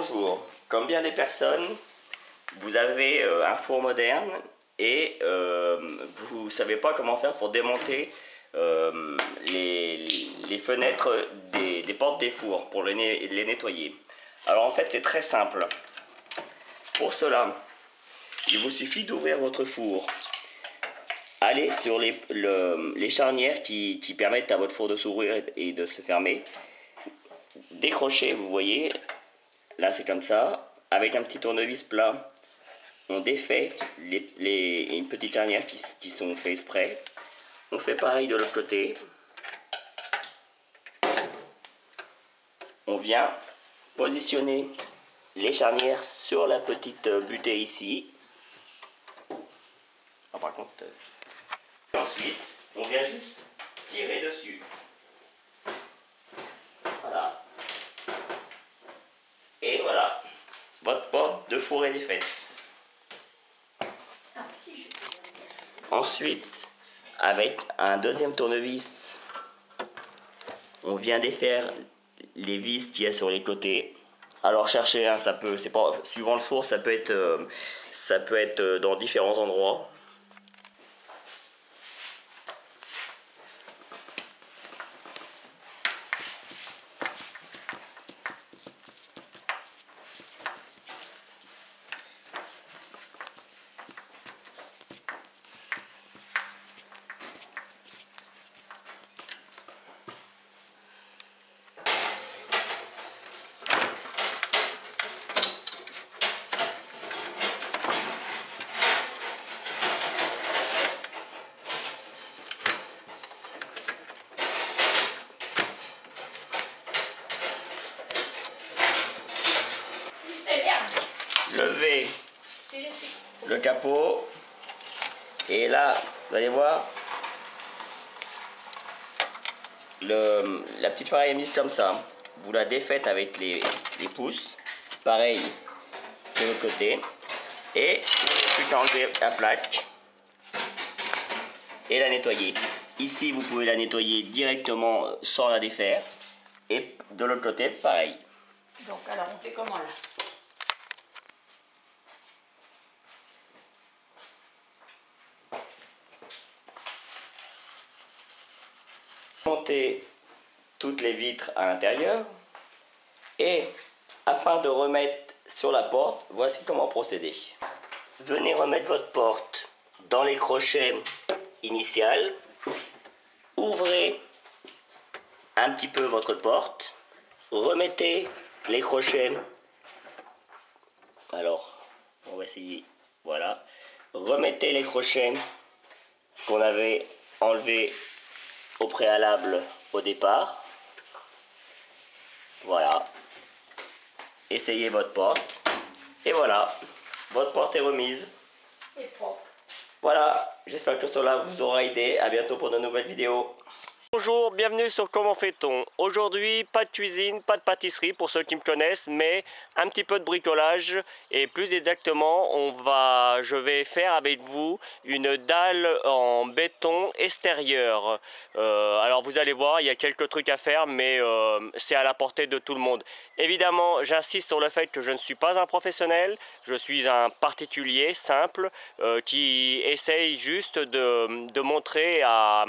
Bonjour, comme bien des personnes, vous avez un four moderne et vous ne savez pas comment faire pour démonter les fenêtres des portes des fours pour les nettoyer. Alors en fait c'est très simple. Pour cela, il vous suffit d'ouvrir votre four. Allez sur les charnières qui permettent à votre four de s'ouvrir et de se fermer. Décrochez, vous voyez, là c'est comme ça. Avec un petit tournevis plat, on défait une petite charnière qui sont fait exprès. On fait pareil de l'autre côté. On vient positionner les charnières sur la petite butée ici. Ah, par contre, ensuite, on vient juste tirer dessus. Voilà. Et voilà, votre porte de four est défaite. Ensuite, avec un deuxième tournevis, on vient défaire les vis qu'il y a sur les côtés. Alors cherchez, hein, ça peut, c'est pas suivant le four, ça peut être dans différents endroits. Levez le capot et là vous allez voir la petite pareille est mise comme ça, vous la défaites avec les pouces, pareil de l'autre côté, et plus qu'à enlever la plaque et la nettoyer. Ici vous pouvez la nettoyer directement sans la défaire, et de l'autre côté pareil. Donc alors on fait comment là? Monter toutes les vitres à l'intérieur et afin de remettre sur la porte, voici comment procéder. Venez remettre votre porte dans les crochets initiales, ouvrez un petit peu votre porte, remettez les crochets, alors on va essayer, voilà, remettez les crochets qu'on avait enlevés au préalable au départ. Voilà. Essayez votre porte. Et voilà. Votre porte est remise. C'est propre. Voilà. J'espère que cela vous aura aidé. À bientôt pour de nouvelles vidéos. Bonjour, bienvenue sur Comment fait-on. Aujourd'hui, pas de cuisine, pas de pâtisserie pour ceux qui me connaissent, mais un petit peu de bricolage et plus exactement, je vais faire avec vous une dalle en béton extérieur. Alors vous allez voir, il y a quelques trucs à faire, mais c'est à la portée de tout le monde. Évidemment, j'insiste sur le fait que je ne suis pas un professionnel, je suis un particulier simple qui essaye juste de montrer à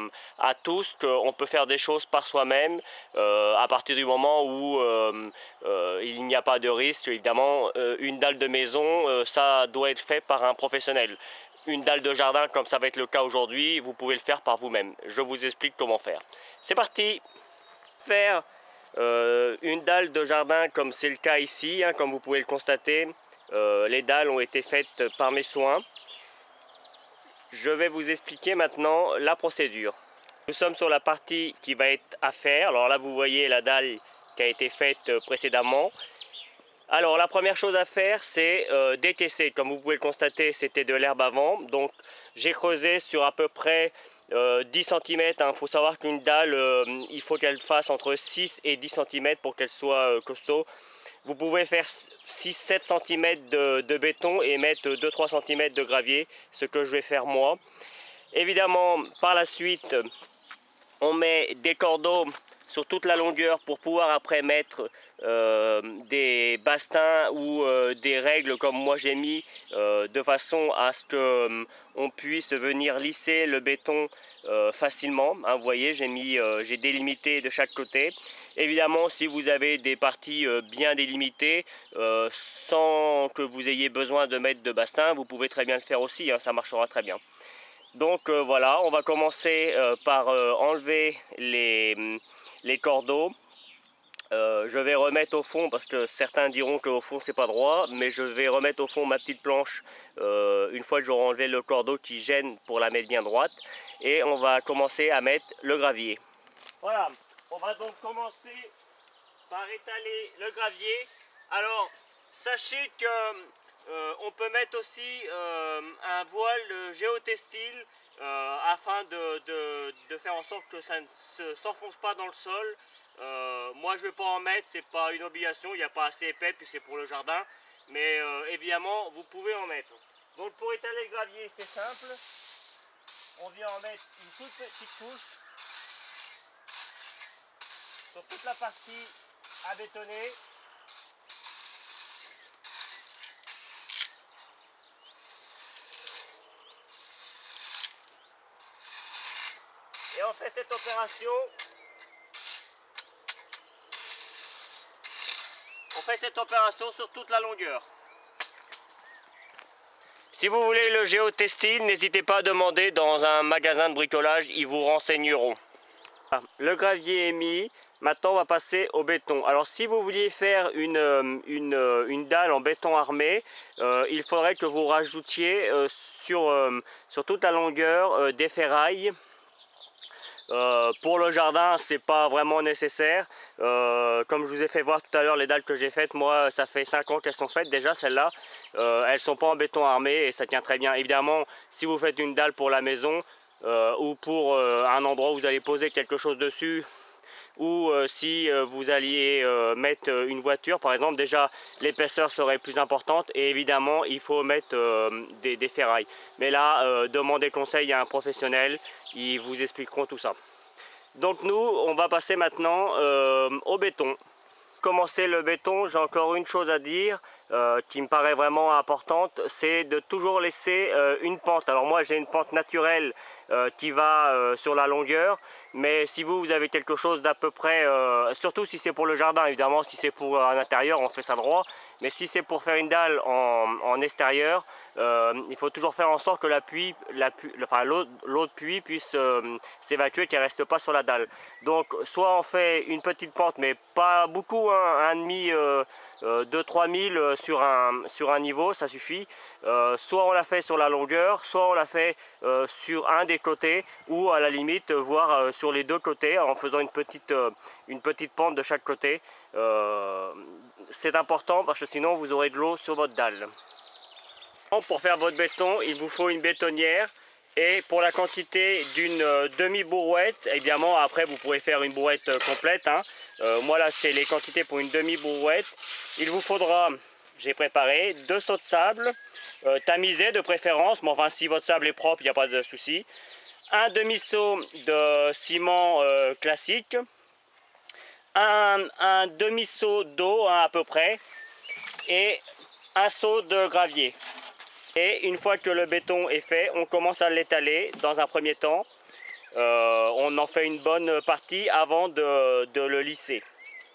tous qu'on peut faire des choses par soi-même à partir du moment où il n'y a pas de risque. Évidemment, une dalle de maison, ça doit être fait par un professionnel. Une dalle de jardin, comme ça va être le cas aujourd'hui, vous pouvez le faire par vous-même. Je vous explique comment faire. C'est parti! Faire une dalle de jardin comme c'est le cas ici, hein, comme vous pouvez le constater, les dalles ont été faites par mes soins. Je vais vous expliquer maintenant la procédure. Nous sommes sur la partie qui va être à faire. Alors là vous voyez la dalle qui a été faite précédemment. Alors la première chose à faire c'est décaisser. Comme vous pouvez le constater, c'était de l'herbe avant. Donc j'ai creusé sur à peu près 10 cm. Il faut savoir qu'une dalle, il faut qu'elle fasse entre 6 et 10 cm pour qu'elle soit costaud. Vous pouvez faire 6-7 cm de béton et mettre 2-3 cm de gravier, ce que je vais faire moi. Évidemment, par la suite, on met des cordeaux sur toute la longueur pour pouvoir après mettre des bastings ou des règles comme moi j'ai mis de façon à ce que on puisse venir lisser le béton facilement. Hein, vous voyez, j'ai délimité de chaque côté. Évidemment, si vous avez des parties bien délimitées, sans que vous ayez besoin de mettre de bastin, vous pouvez très bien le faire aussi, hein, ça marchera très bien. Donc voilà, on va commencer par enlever les cordeaux. Je vais remettre au fond, parce que certains diront qu'au fond c'est pas droit, mais je vais remettre au fond ma petite planche une fois que j'aurai enlevé le cordeau qui gêne pour la mettre bien droite. Et on va commencer à mettre le gravier. Voilà, on va donc commencer par étaler le gravier. Alors, sachez que on peut mettre aussi un voile géotextile afin de faire en sorte que ça ne s'enfonce pas dans le sol. Moi je ne vais pas en mettre, c'est pas une obligation, il n'y a pas assez épais puis c'est pour le jardin, mais évidemment vous pouvez en mettre. Donc pour étaler le gravier c'est simple, on vient en mettre une toute petite couche sur toute la partie à bétonner. Et on fait cette opération. On fait cette opération sur toute la longueur. Si vous voulez le géotextile, n'hésitez pas à demander dans un magasin de bricolage, ils vous renseigneront. Le gravier est mis, maintenant on va passer au béton. Alors si vous vouliez faire une dalle en béton armé, il faudrait que vous rajoutiez sur toute la longueur des ferrailles. Pour le jardin, c'est pas vraiment nécessaire. Comme je vous ai fait voir tout à l'heure, les dalles que j'ai faites, moi ça fait 5 ans qu'elles sont faites déjà, celles-là. Elles sont pas en béton armé et ça tient très bien. Évidemment, si vous faites une dalle pour la maison ou pour un endroit où vous allez poser quelque chose dessus, ou si vous alliez mettre une voiture par exemple, déjà l'épaisseur serait plus importante et évidemment il faut mettre des ferrailles. Mais là, demandez conseil à un professionnel, ils vous expliqueront tout ça. Donc nous, on va passer maintenant au béton. Commencer le béton, j'ai encore une chose à dire qui me paraît vraiment importante, c'est de toujours laisser une pente. Alors moi j'ai une pente naturelle qui va sur la longueur, mais si vous avez quelque chose d'à peu près, surtout si c'est pour le jardin évidemment, si c'est pour un intérieur on fait ça droit, mais si c'est pour faire une dalle en extérieur, il faut toujours faire en sorte que l'eau de pluie puisse s'évacuer, qu'elle ne reste pas sur la dalle. Donc soit on fait une petite pente, mais pas beaucoup, hein, 1,5 2-3 000 sur un niveau, ça suffit. Soit on la fait sur la longueur, soit on la fait sur un des côtés, ou à la limite voire sur les deux côtés en faisant une petite pente de chaque côté. C'est important parce que sinon vous aurez de l'eau sur votre dalle. Pour faire votre béton, il vous faut une bétonnière. Et pour la quantité d'une demi-brouette, évidemment après vous pourrez faire une brouette complète, hein. Moi là c'est les quantités pour une demi-brouette. Il vous faudra, j'ai préparé 2 seaux de sable, tamisé de préférence, mais enfin si votre sable est propre il n'y a pas de souci. Un demi-seau de ciment classique, un demi-seau d'eau, hein, à peu près, et un seau de gravier. Et une fois que le béton est fait, on commence à l'étaler dans un premier temps. On en fait une bonne partie avant de le lisser.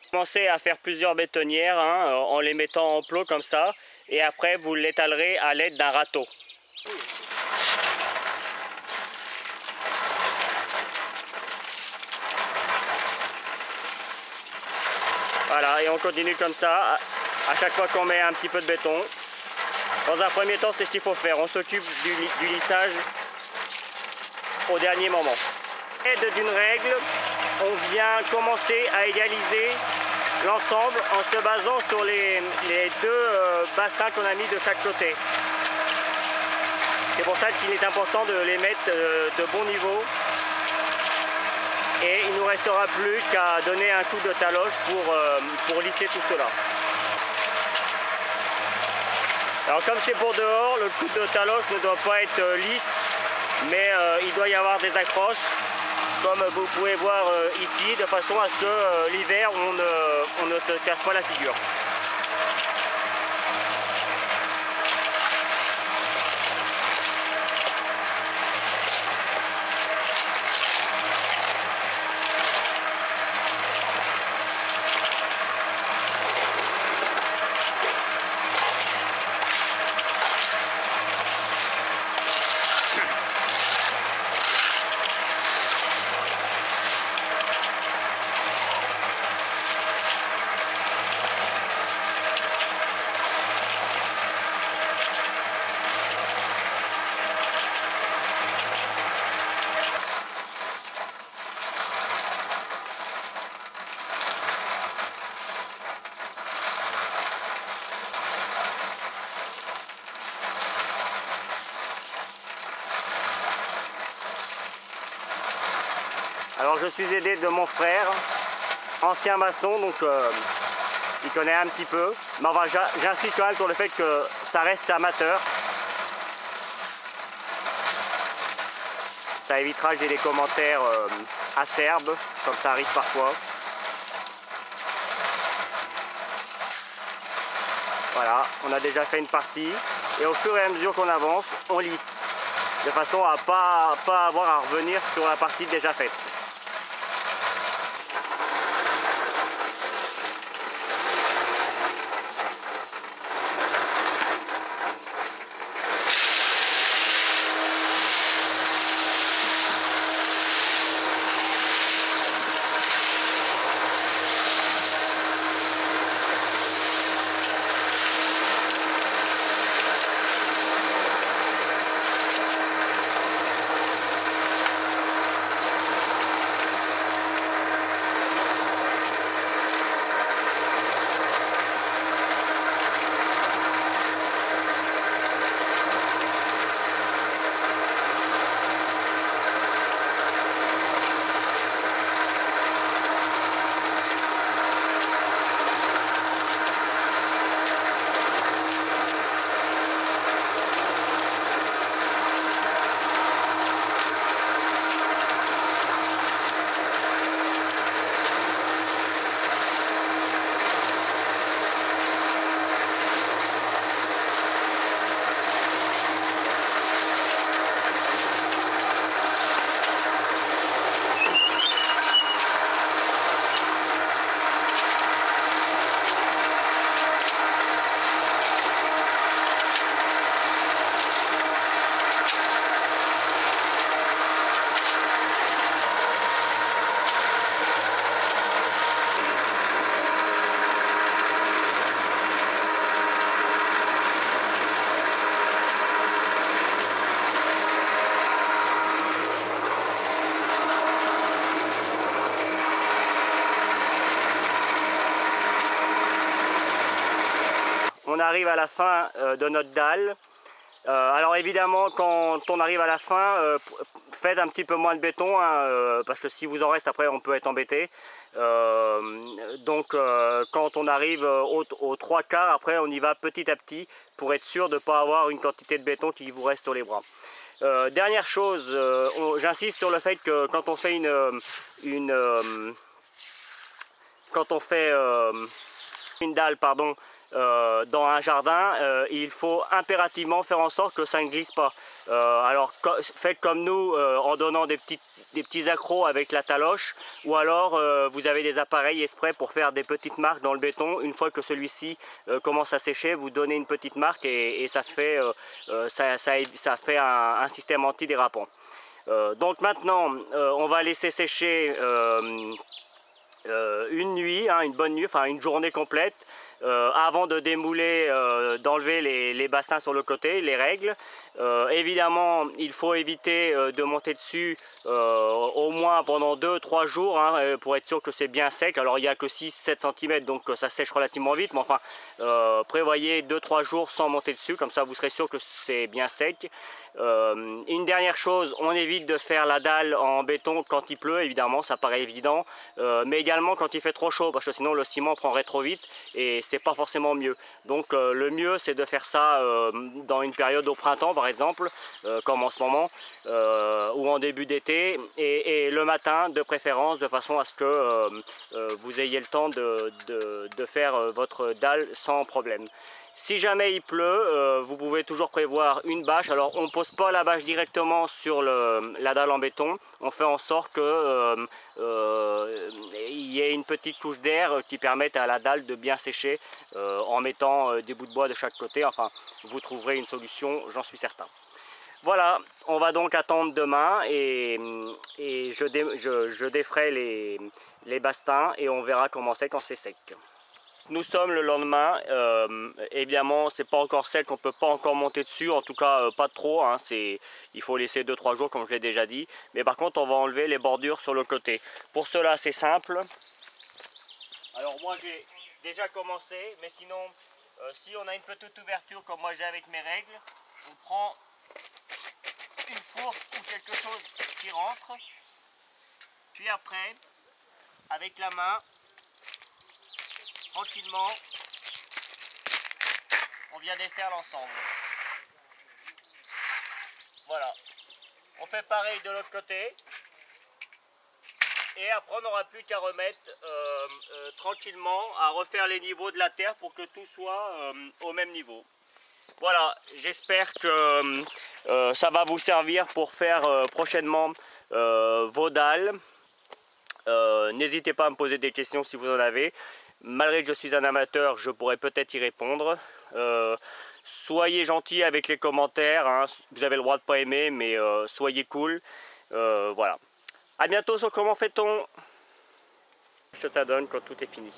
Commencez à faire plusieurs bétonnières, hein, en les mettant en plot comme ça. Et après, vous l'étalerez à l'aide d'un râteau. Voilà, et on continue comme ça, à chaque fois qu'on met un petit peu de béton. Dans un premier temps, c'est ce qu'il faut faire. On s'occupe du lissage au dernier moment. À l'aide d'une règle, on vient commencer à égaliser l'ensemble en se basant sur les 2 bastings qu'on a mis de chaque côté. C'est pour ça qu'il est important de les mettre de bon niveau. Et il ne nous restera plus qu'à donner un coup de taloche pour lisser tout cela. Alors comme c'est pour dehors, le coup de taloche ne doit pas être lisse, mais il doit y avoir des accroches comme vous pouvez voir ici, de façon à ce que l'hiver on ne se casse pas la figure. Alors je suis aidé de mon frère, ancien maçon, donc il connaît un petit peu. Mais enfin, j'insiste quand même sur le fait que ça reste amateur. Ça évitera que j'ai des commentaires acerbes, comme ça arrive parfois. Voilà, on a déjà fait une partie. Et au fur et à mesure qu'on avance, on lisse. De façon à pas avoir à revenir sur la partie déjà faite. On arrive à la fin de notre dalle. Alors évidemment, quand on arrive à la fin, faites un petit peu moins de béton, hein, parce que si vous en reste après, on peut être embêté. Donc quand on arrive aux 3/4, après on y va petit à petit pour être sûr de ne pas avoir une quantité de béton qui vous reste sur les bras. Dernière chose, j'insiste sur le fait que quand on fait une dalle, pardon, dans un jardin, il faut impérativement faire en sorte que ça ne glisse pas. Alors faites comme nous en donnant des petits accros avec la taloche, ou alors vous avez des appareils exprès pour faire des petites marques dans le béton. Une fois que celui-ci commence à sécher, vous donnez une petite marque et ça fait un système antidérapant. Donc maintenant on va laisser sécher une nuit, hein, une bonne nuit, enfin une journée complète, avant de démouler, d'enlever les bassins sur le côté, les règles. Évidemment, il faut éviter de monter dessus au moins pendant 2-3 jours, hein, pour être sûr que c'est bien sec. Alors il n'y a que 6-7 cm, donc ça sèche relativement vite, mais enfin prévoyez 2-3 jours sans monter dessus, comme ça vous serez sûr que c'est bien sec. Une dernière chose, on évite de faire la dalle en béton quand il pleut, évidemment, ça paraît évident, mais également quand il fait trop chaud, parce que sinon le ciment prendrait trop vite et c'est pas forcément mieux. Donc le mieux c'est de faire ça dans une période au printemps par exemple, comme en ce moment, ou en début d'été, et le matin de préférence, de façon à ce que vous ayez le temps de faire votre dalle sans problème. Si jamais il pleut, vous pouvez toujours prévoir une bâche. Alors on ne pose pas la bâche directement sur la dalle en béton. On fait en sorte qu'il y ait une petite couche d'air qui permette à la dalle de bien sécher en mettant des bouts de bois de chaque côté. Enfin, vous trouverez une solution, j'en suis certain. Voilà, on va donc attendre demain et je défrais les bastings et on verra comment c'est quand c'est sec. Nous sommes le lendemain, évidemment c'est pas encore sec, on peut pas encore monter dessus, en tout cas pas trop, hein, il faut laisser 2-3 jours comme je l'ai déjà dit, mais par contre on va enlever les bordures sur le côté. Pour cela c'est simple, alors moi j'ai déjà commencé, mais sinon si on a une petite ouverture comme moi j'ai avec mes règles, on prend une fourche ou quelque chose qui rentre, puis après avec la main, tranquillement, on vient défaire l'ensemble. Voilà. On fait pareil de l'autre côté. Et après, on n'aura plus qu'à remettre tranquillement, à refaire les niveaux de la terre pour que tout soit au même niveau. Voilà, j'espère que ça va vous servir pour faire prochainement vos dalles. N'hésitez pas à me poser des questions si vous en avez. Malgré que je suis un amateur, je pourrais peut-être y répondre. Soyez gentils avec les commentaires, hein. Vous avez le droit de ne pas aimer, mais soyez cool. Voilà. A bientôt sur Comment fait-on. Je te donne quand tout est fini.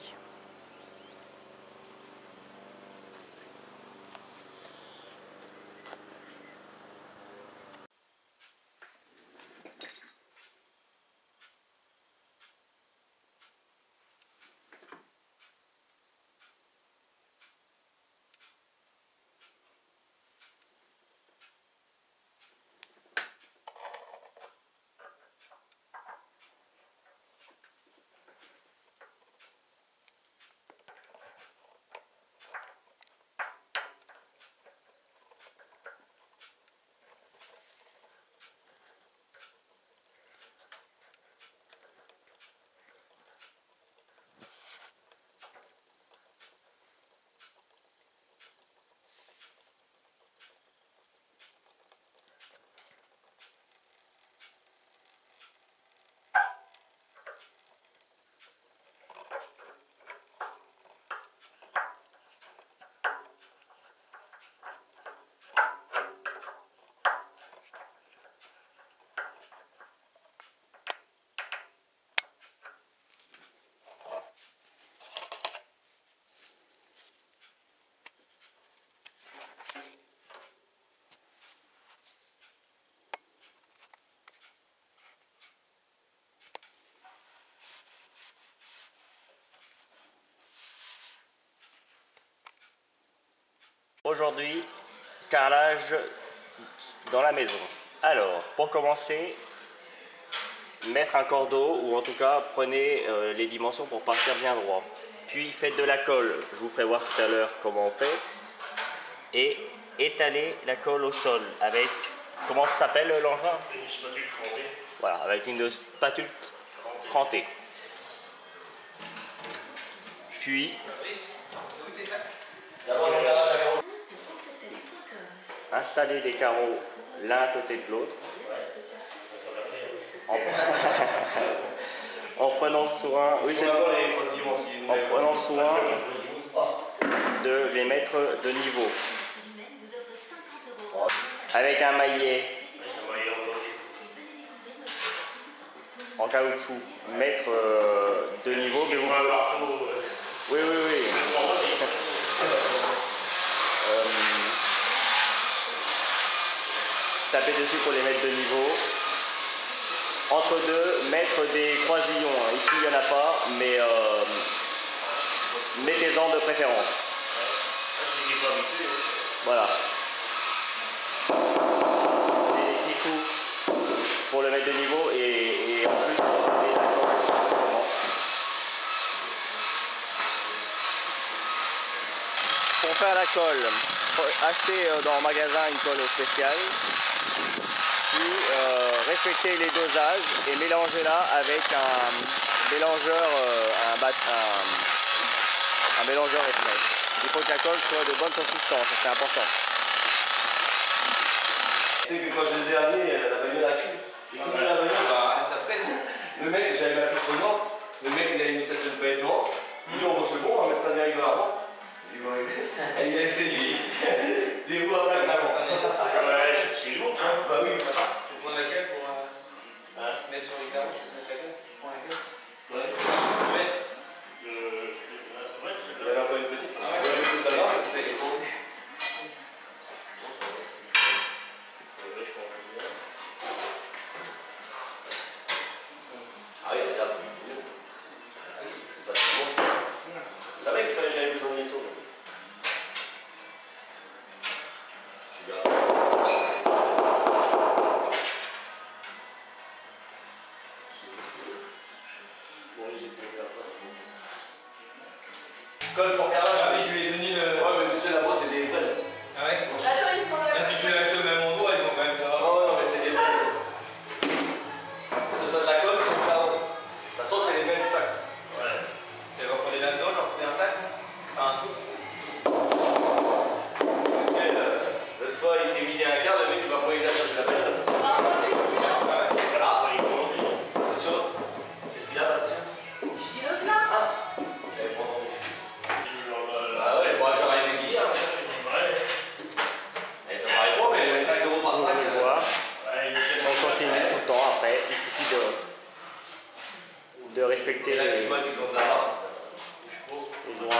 Aujourd'hui, carrelage dans la maison. Alors, pour commencer, mettre un cordeau, ou en tout cas, prenez les dimensions pour partir bien droit. Puis faites de la colle, je vous ferai voir tout à l'heure comment on fait. Et étalez la colle au sol avec, comment ça s'appelle l'engin? Une spatule crantée. Voilà, avec une spatule crantée. Puis, installer les carreaux l'un à côté de l'autre. En prenant soin, oui, en prenant soin de les mettre de niveau. Avec un maillet en caoutchouc, mettre de niveau. Mais vous... Oui, oui, oui. Taper dessus pour les mettre de niveau. Entre deux, mettre des croisillons. Ici, il n'y en a pas, mais mettez-en de préférence. Voilà. Des petits coups pour le mettre de niveau et en plus enlever la colle. Pour faire la colle, acheter dans le magasin une colle spéciale, puis respecter les dosages et mélanger là avec un mélangeur, un mélangeur Esmec. Il faut que la colle soit de bonne consistance, c'est important. Tu sais que quand je les ai amenés, la bagnole a tué. J'ai coupé la bagnole, bah ça pèse. Le mec, j'avais ma petite prenant, le mec il a mis ça sur le paillettement. Il dit on va se bon, on va mettre ça direct dans la main. Il a essayé. Les roues à plat vraiment. Ouais, c'est lourd, hein. Bah oui, Tu prends laquelle pour mettre sur les carreaux? Tu prends laquelle? Ouais. il y avait encore une petite. Ah ouais, Ça va. tu fais les gros. Ah oui, regarde. C'est vrai qu'il fallait que j'aille plus en liaison. Colle pour carrelage. Ah oui, je lui ai donné le... Ouais, mais tu sais, la brosse, c'est des vrais. Ah ouais? Attends, il semble Même si tu l'as acheté au même endroit, ils vont quand même savoir. Non, non, mais c'est des vrais. Que ce soit de la colle ou du carreau. De toute façon, c'est les mêmes sacs. Ouais. Tu vas prendre là-dedans, genre faire un sac? Enfin, un truc. L'autre fois, il était midi à un quart, le mec, il va pas aller chercher la bagnole. Ah, oui, c'est bien. Ah, attention. Qu'est-ce qu'il y a là-dessus? Je dis l'autre là. J'avais pas entendu. Ah ouais, moi j'aurais été billets. Hein. Et ça paraît pas, mais 5 € par sac. On voit. On continue tout le temps après. Il suffit de respecter C'est là que tu les vois qu'ils ont de la barre. joints.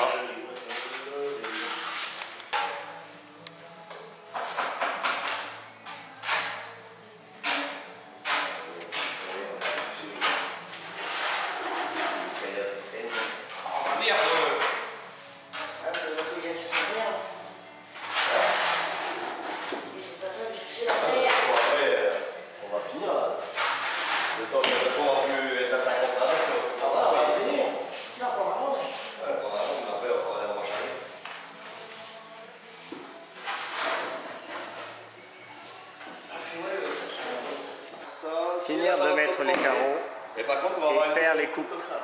Ah merde! Ah, c'est toi qui viens chercher la merde. C'est pas toi qui chercher la Bon, merde. après, on va finir là. Le temps que de toute façon, on va plus être à 50 là. Ah, voilà, on va venir. Sinon, encore un moment. Ouais, pour un moment, mais après, il va falloir aller en charger. Finir de mettre les carreaux Et par contre, on va avoir et une faire coupe les coupes comme ça.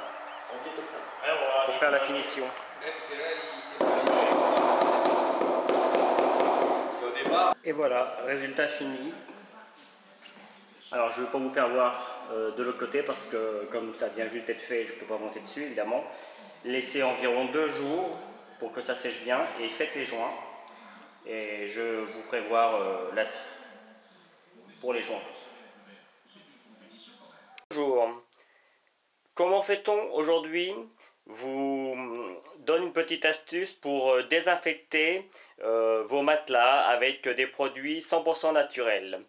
On dit comme ça. pour faire la finition. Ouais, parce que là, Parce qu'au départ, Et voilà, résultat fini. Alors je ne vais pas vous faire voir de l'autre côté parce que comme ça vient juste d'être fait, je ne peux pas monter dessus évidemment. Laissez environ 2 jours pour que ça sèche bien et faites les joints. Et je vous ferai voir pour les joints. Bonjour. Comment fait-on aujourd'hui? Vous donne une petite astuce pour désinfecter vos matelas avec des produits 100% naturels.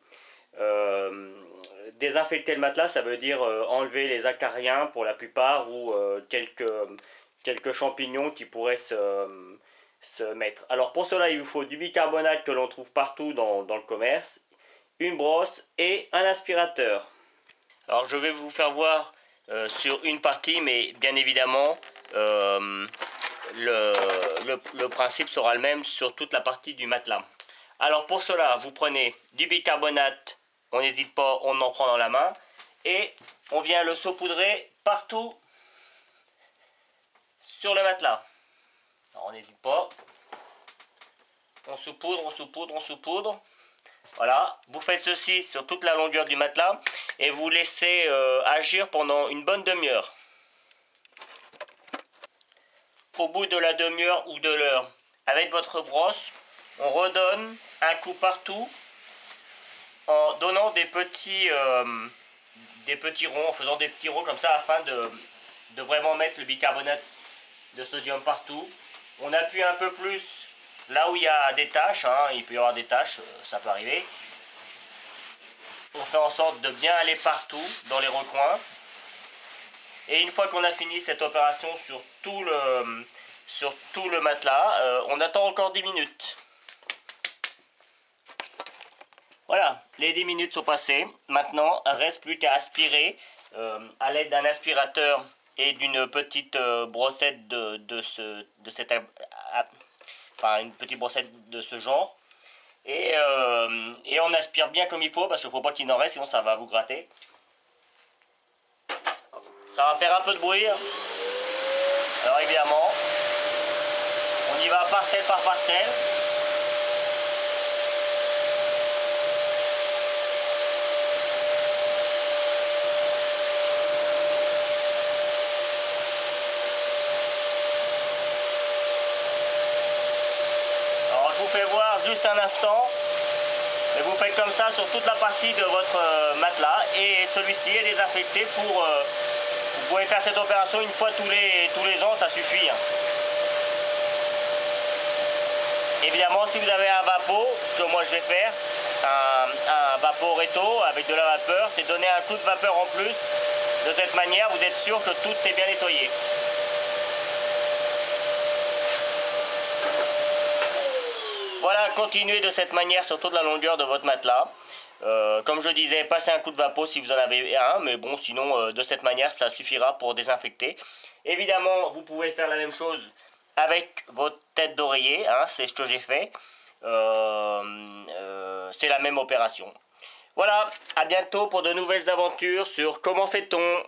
Désinfecter le matelas, ça veut dire enlever les acariens pour la plupart ou quelques champignons qui pourraient se mettre. Alors pour cela, il vous faut du bicarbonate que l'on trouve partout dans le commerce, une brosse et un aspirateur. Alors je vais vous faire voir sur une partie, mais bien évidemment le principe sera le même sur toute la partie du matelas. Alors pour cela, vous prenez du bicarbonate, on n'hésite pas, on en prend dans la main, et on vient le saupoudrer partout sur le matelas. Alors on n'hésite pas, on saupoudre, on saupoudre, on saupoudre. Voilà, vous faites ceci sur toute la longueur du matelas et vous laissez agir pendant une bonne demi-heure. Au bout de la demi-heure ou de l'heure, avec votre brosse, on redonne un coup partout en donnant des petits ronds, en faisant des petits ronds comme ça afin de vraiment mettre le bicarbonate de sodium partout. On appuie un peu plus là où il y a des taches, hein, il peut y avoir des taches, ça peut arriver. On fait en sorte de bien aller partout dans les recoins. Et une fois qu'on a fini cette opération sur tout le matelas, on attend encore 10 minutes. Voilà, les 10 minutes sont passées. Maintenant, il ne reste plus qu'à aspirer à l'aide d'un aspirateur et d'une petite brossette enfin une petite brossette de ce genre. Et on aspire bien comme il faut parce qu'il ne faut pas qu'il en reste, sinon ça va vous gratter. Ça va faire un peu de bruit. Alors évidemment, on y va parcelle par parcelle. Alors je vous fais voir juste un instant. Et vous faites comme ça sur toute la partie de votre matelas et celui-ci est désinfecté pour... vous pouvez faire cette opération une fois tous les ans, ça suffit. Évidemment, si vous avez un vapo, ce que moi je vais faire, un vaporetto avec de la vapeur, c'est donner un coup de vapeur en plus. De cette manière, vous êtes sûr que tout est bien nettoyé. Voilà, continuez de cette manière sur toute la longueur de votre matelas. Comme je disais, passez un coup de vapeau si vous en avez un, mais bon, sinon, de cette manière, ça suffira pour désinfecter. Évidemment, vous pouvez faire la même chose avec votre tête d'oreiller, hein, c'est ce que j'ai fait. C'est la même opération. Voilà, à bientôt pour de nouvelles aventures sur Comment fait-on ?